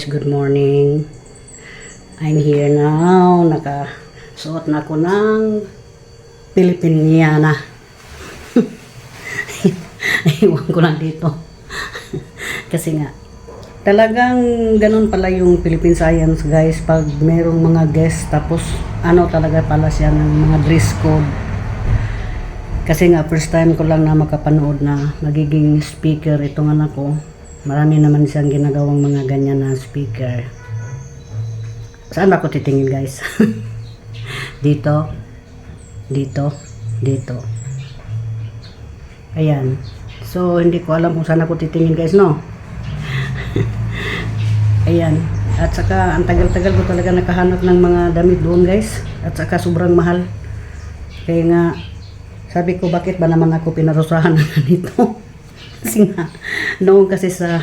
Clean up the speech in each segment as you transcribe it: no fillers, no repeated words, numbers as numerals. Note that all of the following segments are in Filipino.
guys, good morning. I'm here now. Nakasuot na ako ng Pilipiniana. Iwan ko lang dito. Kasi nga, talagang ganun pala yung Philippine Science guys. Pag merong mga guest, tapos ano talaga pala siya ng mga dress code. Kasi nga, first time ko lang na makapanood na magiging speaker itong anak ko. Marami naman siyang ginagawang mga ganyan na speaker. Saan ba ako titingin guys? Dito. Dito. Dito. Ayan. So, hindi ko alam kung saan ako titingin guys, no? Ayan. At saka, ang tagal-tagal ko talaga nakahanap ng mga damit doon guys. At saka, sobrang mahal. Kaya nga, sabi ko, bakit ba naman ako pinarusahan na ganito? Kasi nga, noon kasi sa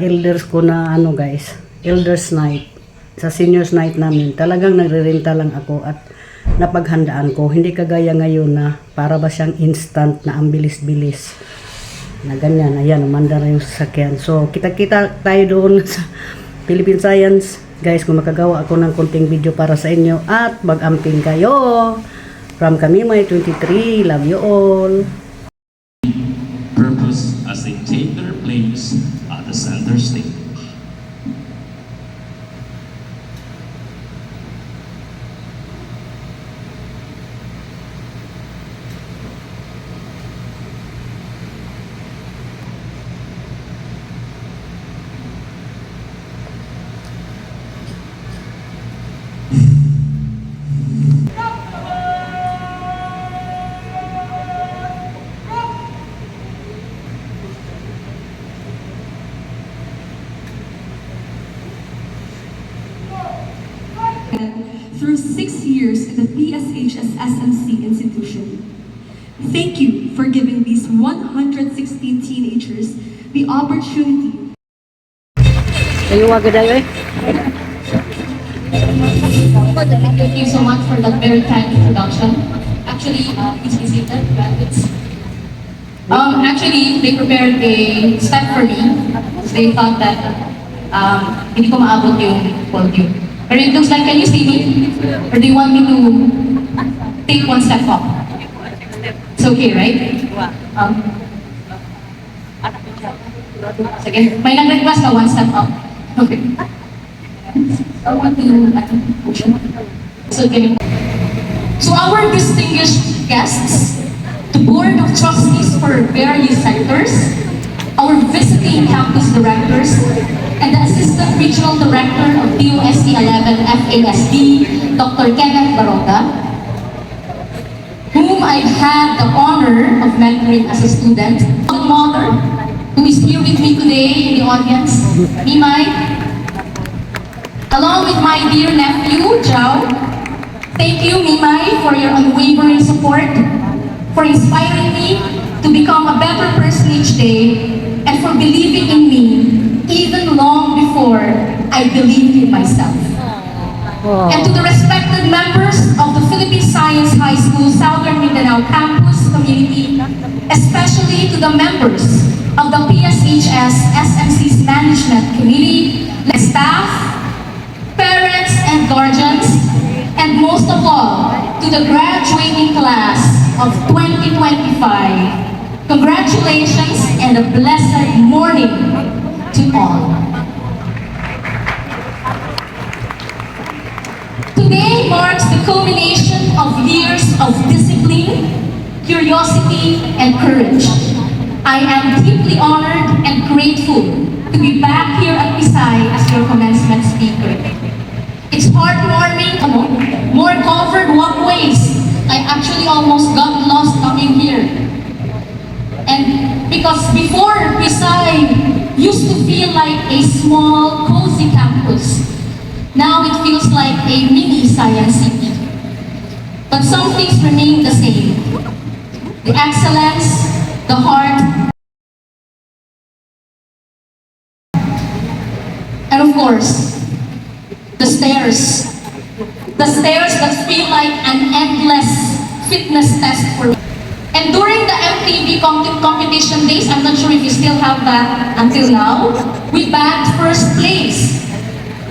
elders ko na ano guys, elders night, sa seniors night namin, talagang nagre-renta lang ako at napaghandaan ko. Hindi kagaya ngayon na para ba siyang instant na ang bilis-bilis. Na ganyan, ayan, umanda na yung sasakyan. So, kita-kita tayo doon sa Philippine Science. Guys, kung makagawa ako ng konting video para sa inyo at mag-amping kayo. From Kamimay 23, love you all. Purpose as they take their place at the center stage. Through 6 years in the PSHS SMC institution. Thank you for giving these 116 teenagers the opportunity. Kayo agad ayo eh. Thank you so much for that very kind introduction. Actually, please be seated, graduates. Actually, they prepared a step for me. They thought that hindi ko maabot yung podium. But it looks like, can you see me? Or do you want me to take one step up? It's okay, right? Sige, may nag-request na one step up. Okay. I want to So our distinguished guests, the Board of Trustees for various sectors, our visiting campus directors, and the Assistant Regional Director of DOST 11 FASD, Dr. Kenneth Baronga, whom I've had the honor of mentoring as a student, my mother, who is here with me today in the audience, Mimay, along with my dear nephew, Jao. Thank you, Mimay, for your unwavering support, for inspiring me to become a better person each day, and for believing in me even long before I believed in myself. Wow. And to the respected members of the Philippine Science High School Southern Mindanao Campus community, especially to the members of the PSHS SMC's Management Committee, staff, parents and guardians, and most of all, to the graduating class of 2025, congratulations and a blessed morning to all. Today marks the culmination of years of discipline, curiosity, and courage. I am deeply honored and grateful to be back here at Pisay as your commencement speaker. It's heartwarming, more covered walkways. I actually almost got lost coming here. And because before Pisay used to feel like a small, cozy campus, now it feels like a mini science city. But some things remain the same. The excellence, the heart, and of course, the stairs. The stairs that feel like an endless fitness test for me. And during the MTV competition days, I'm not sure if you still have that until now, we bagged first place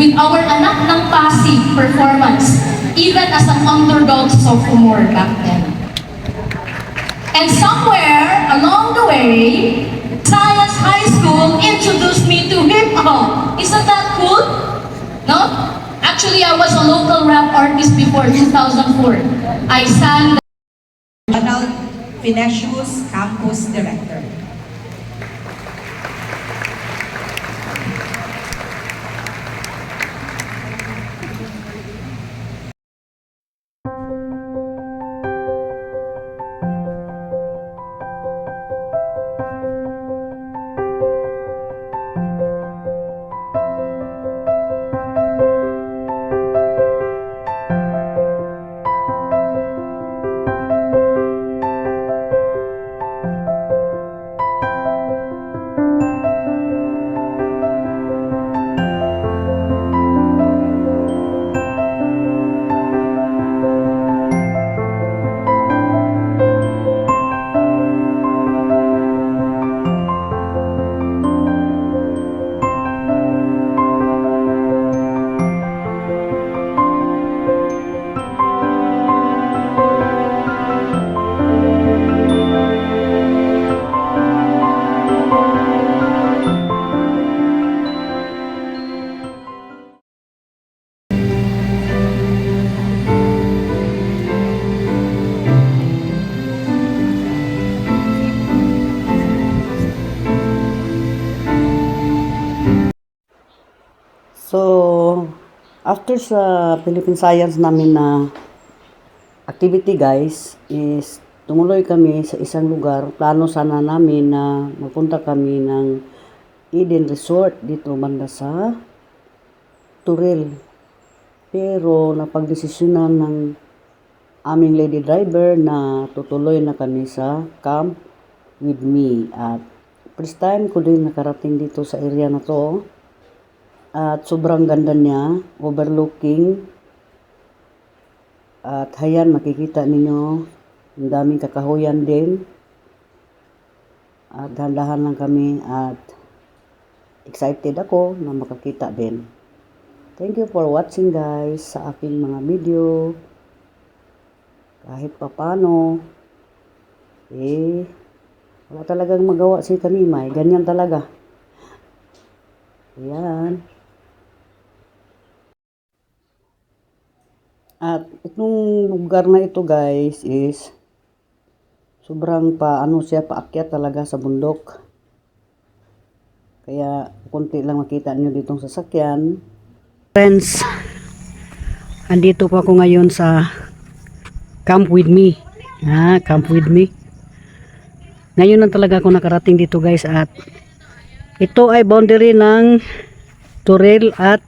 with our Anak ng Pasig performance, even as an underdog sophomore back then. And somewhere along the way, Science High School introduced me to hip-hop. Isn't that cool? No? Actually, I was a local rap artist before 2004. I sang Donald Vinicius, Campus Director. So, after sa Philippine Science namin na activity guys, is tumuloy kami sa isang lugar. Plano sana namin na magpunta kami ng Eden Resort dito banda sa Turil. Pero napagdesisyonan ng aming lady driver na tutuloy na kami sa Camp With Me. At first time ko din nakarating dito sa area na to. At sobrang ganda niya, overlooking. At hayan, makikita ninyo, ang daming kakahuyan din. At dahan-dahan lang kami at excited ako na makakita din. Thank you for watching guys sa aking mga video. Kahit papano, wala talagang magawa si Kanimay. Ganyan talaga. Ayan. At itong lugar na ito guys is sobrang paakyat talaga sa bundok. Kaya konti lang makita niyo ditong sasakyan. Friends, andito po ako ngayon sa Camp With Me. Camp With Me. Ngayon lang talaga ako nakarating dito guys at ito ay boundary ng Turil at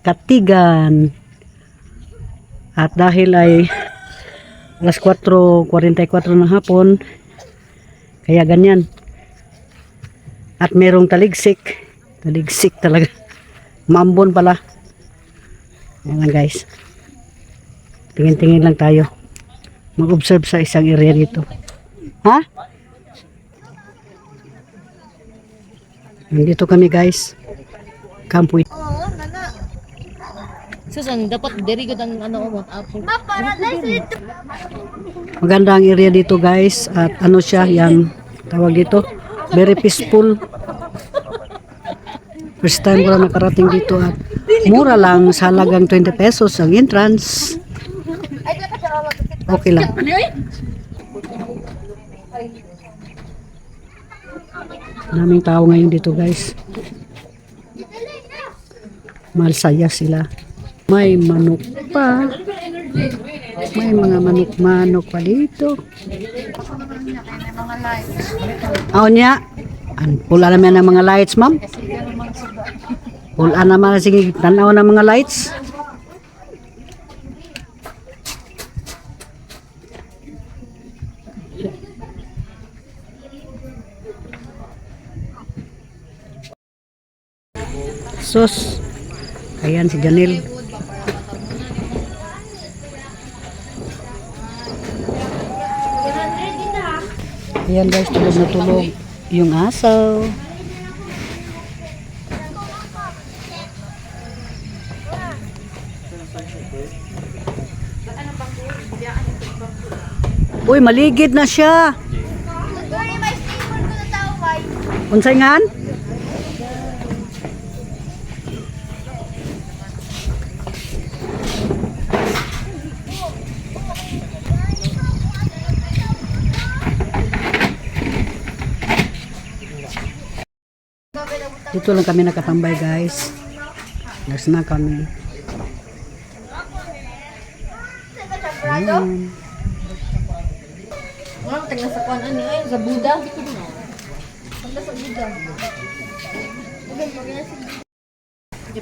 Katigan. At dahil ay alas 4:44 ng hapon, kaya ganyan. At merong taligsik talaga. Mambon pala. Ayan lang guys. Tingin-tingin lang tayo. Mag-observe sa isang area dito. Ha? Nandito kami guys. Camp With. Susan, dapat diri gud ang mo apple. Maganda ang area dito guys at siya yang tawag dito, very peaceful. First time ko lang nakarating dito at mura lang, sa halagang 20 pesos ang entrance. Okay lang. Daming tao ngayon dito guys. Malsaya sila. May manok pa. May mga manok-manok pa dito. Niya. Pula naman ang mga lights, ma'am. Pula naman. Sige, tanaw ng mga lights. Sus. Ayan si Janelle. Ayan guys, tulog na tulog yung aso. Uy, maligid na siya. Unsay ngan? Dito lang kami nakatambay guys. Nurse na kami. Ayan. Ang tingnan sa kuan ani ay sa Buddha.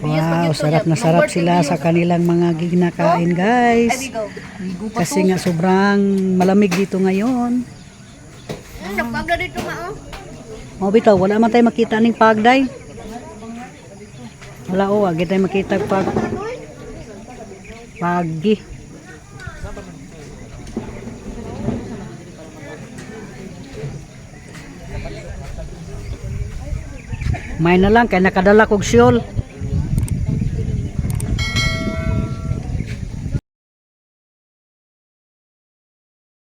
Wow, sarap na sarap sila sa kanilang mga ginakain guys. Kasi nga sobrang malamig dito ngayon. Nagpagda dito mao. Mau bitaw, wala man tayo makita ning pagday. Wala o, wag tayo makita pagi. May na lang kay nakadala kog siyol.